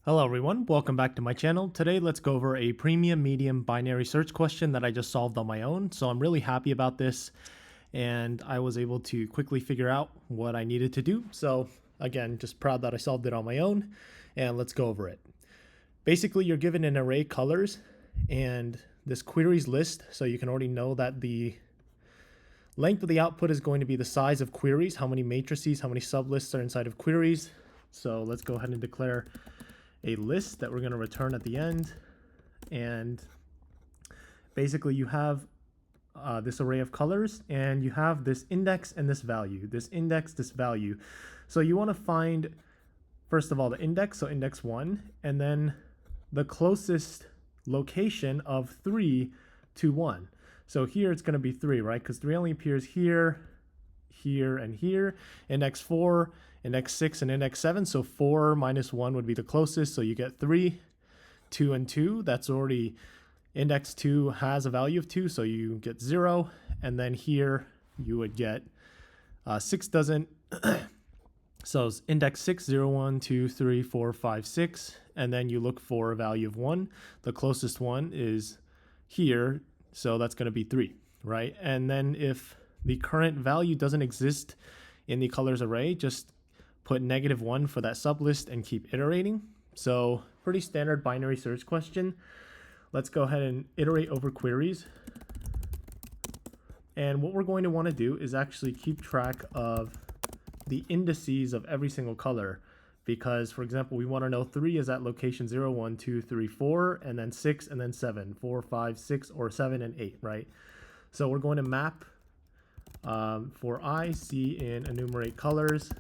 Hello everyone, welcome back to my channel. Today let's go over a premium medium binary search question that I just solved on my own. So I'm really happy about this and I was able to quickly figure out what I needed to do. So again, just proud that I solved it on my own, and let's go over it. Basically, you're given an array colors and this queries list, so you can already know that the length of the output is going to be the size of queries, how many matrices, how many sublists are inside of queries. So let's go ahead and declare a list that we're going to return at the end. And basically you have this array of colors, and you have this index and this value, this index, this value. So you want to find, first of all, the index, so index 1, and then the closest location of 3 to 1. So here it's going to be 3, right? Because 3 only appears here, here, and here. Index 4, index 6, and index 7. So 4 minus 1 would be the closest. So you get 3, 2, and 2. That's already, index 2 has a value of 2, so you get 0. And then here you would get 6 doesn't. So it's index 6, 0, 1, 2, 3, 4, 5, 6. And then you look for a value of 1. The closest one is here, so that's going to be 3, right? And then if the current value doesn't exist in the colors array, just put -1 for that sublist and keep iterating. So pretty standard binary search question. Let's go ahead and iterate over queries. And what we're going to want to do is actually keep track of the indices of every single color, because for example, we want to know 3 is at location 0, 1, 2, 3, 4, and then 6, and then 7, 4, 5, 6, or 7 and 8, right? So we're going to map for I, C in enumerate colors.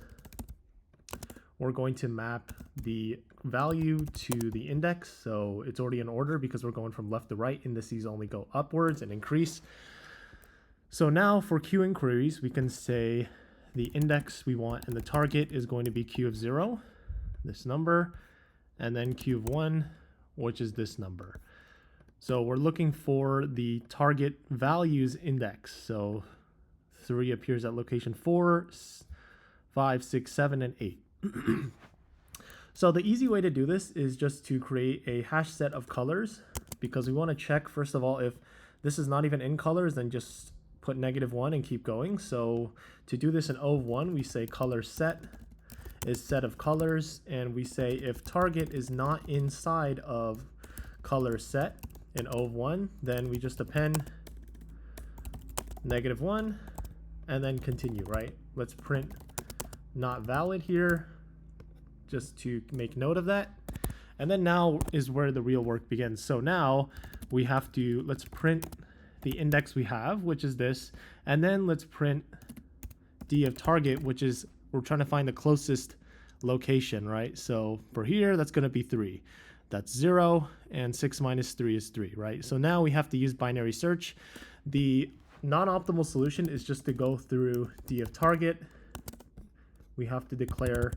We're going to map the value to the index, so it's already in order because we're going from left to right. Indices only go upwards and increase. So now for Q inquiries, we can say the index we want and the target is going to be Q of 0, this number, and then Q of 1, which is this number. So we're looking for the target values index. So 3 appears at location 4, 5, 6, 7, and 8. So the easy way to do this is just to create a hash set of colors, because we want to check, first of all, if this is not even in colors, then just put -1 and keep going. So to do this in O of 1, we say color set is set of colors, and we say if target is not inside of color set in O of 1, then we just append -1 and then continue, right? Let's print not valid here just to make note of that. And then now is where the real work begins. So now we have to, let's print the index we have, which is this, and then let's print D of target, which is, we're trying to find the closest location, right? So for here, that's going to be 3. That's 0, and 6 minus 3 is 3, right? So now we have to use binary search. The non-optimal solution is just to go through D of target. We have to declare,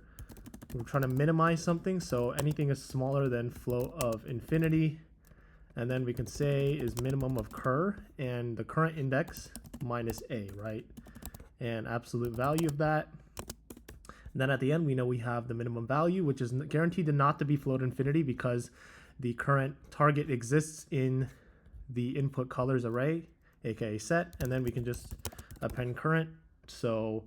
we're trying to minimize something, so anything is smaller than flow of infinity. And then we can say is minimum of cur, and the current index minus a, right? And absolute value of that. And then at the end, we know we have the minimum value, which is guaranteed to not to be float infinity because the current target exists in the input colors array, aka set, and then we can just append current. So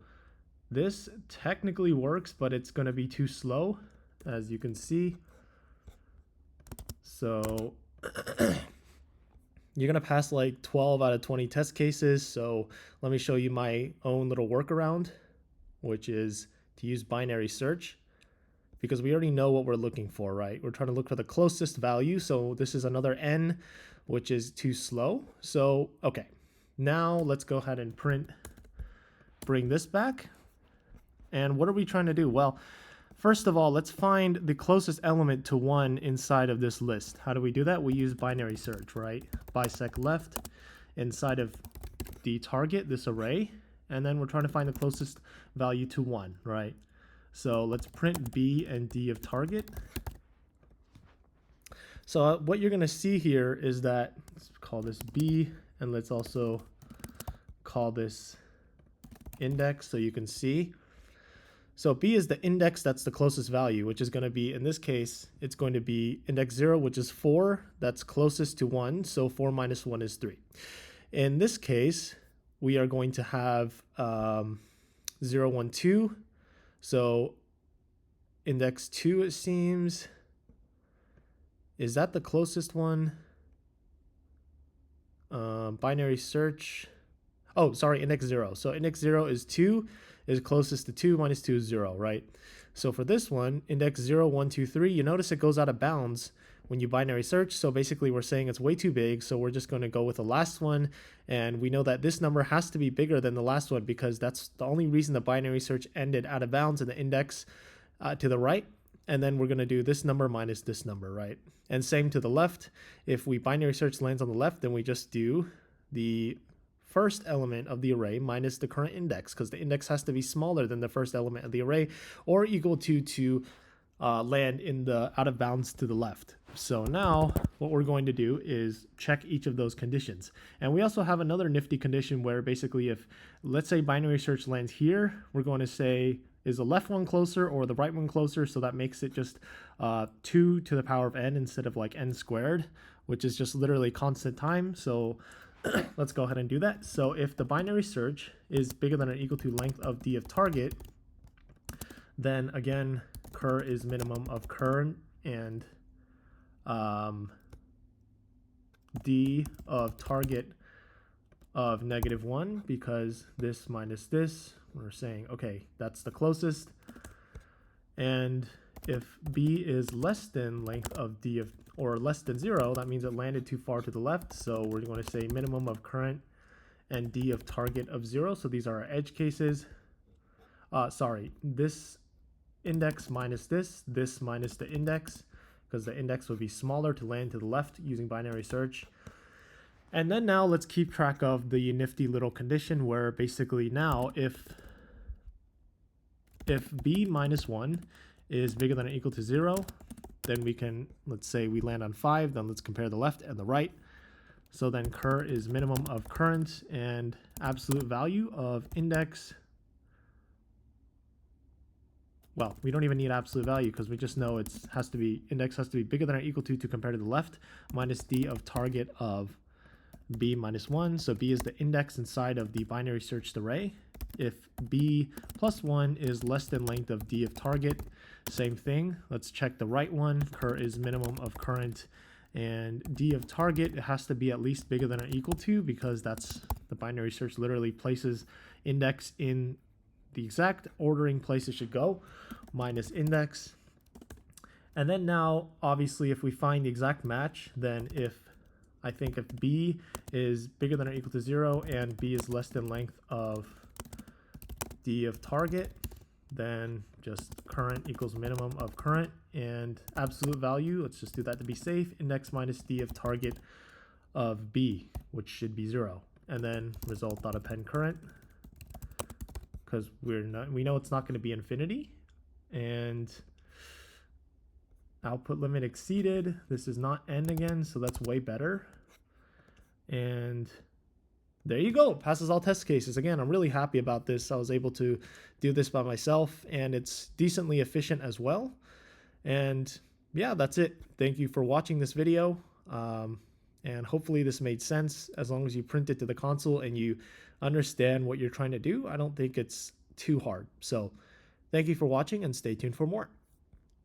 this technically works, but it's going to be too slow, as you can see. So you're going to pass like 12 out of 20 test cases. So let me show you my own little workaround, which is to use binary search, because we already know what we're looking for, right? We're trying to look for the closest value. So this is another n, which is too slow. So, okay, now let's go ahead and bring this back. And what are we trying to do? Well, first of all, let's find the closest element to 1 inside of this list. How do we do that? We use binary search, right? Bisect left inside of the target, this array, and then we're trying to find the closest value to 1, right? So let's print B and D of target. So what you're going to see here is that, let's call this B, and let's also call this index so you can see. So B is the index that's the closest value, which is going to be, in this case, it's going to be index 0, which is 4. That's closest to 1. So 4 minus 1 is 3. In this case, we are going to have 0, 1, 2. So index 2, it seems. Is that the closest one? Binary search. Oh, sorry, index 0. So index 0 is 2, is closest to 2, minus 2 is 0, right? So for this one, index 0, 1, 2, 3, you notice it goes out of bounds when you binary search. So basically we're saying it's way too big, so we're just going to go with the last one. And we know that this number has to be bigger than the last one because that's the only reason the binary search ended out of bounds in the index to the right. And then we're going to do this number minus this number, right? And same to the left. If we binary search lands on the left, then we just do the first element of the array minus the current index, because the index has to be smaller than the first element of the array or equal to land in the out of bounds to the left. So now what we're going to do is check each of those conditions. And we also have another nifty condition where basically if, let's say, binary search lands here, we're going to say, is the left one closer or the right one closer? So that makes it just 2 to the power of n instead of like n squared, which is just literally constant time. So let's go ahead and do that. So if the binary search is bigger than or equal to length of d of target, then again, cur is minimum of current and d of target of -1, because this minus this, we're saying, okay, that's the closest. And if b is less than length of d of, or less than 0, that means it landed too far to the left. So we're going to say minimum of current and d of target of 0. So these are our edge cases. Sorry, this index minus this minus the index, because the index would be smaller to land to the left using binary search. And then now let's keep track of the nifty little condition where basically now if b minus 1 is bigger than or equal to 0, then we can, let's say we land on 5, then let's compare the left and the right. So then cur is minimum of current and absolute value of index. Well, we don't even need absolute value because we just know index has to be bigger than or equal to compare to the left, minus d of target of b minus 1. So b is the index inside of the binary searched array. If b plus 1 is less than length of d of target, same thing. Let's check the right one. Cur is minimum of current and d of target, it has to be at least bigger than or equal to, because that's the binary search literally places index in the exact ordering place it should go, minus index. And then now, obviously, if we find the exact match, then if b is bigger than or equal to 0 and b is less than length of d of target, then just current equals minimum of current and absolute value. Let's just do that to be safe. Index minus d of target of b, which should be 0. And then result.append current, because we know it's not going to be infinity. And output limit exceeded. This is not n again, so that's way better. And there you go, passes all test cases. Again, I'm really happy about this. I was able to do this by myself, and it's decently efficient as well. And yeah, that's it. Thank you for watching this video. And hopefully this made sense. As long as you print it to the console and you understand what you're trying to do, I don't think it's too hard. So thank you for watching and stay tuned for more.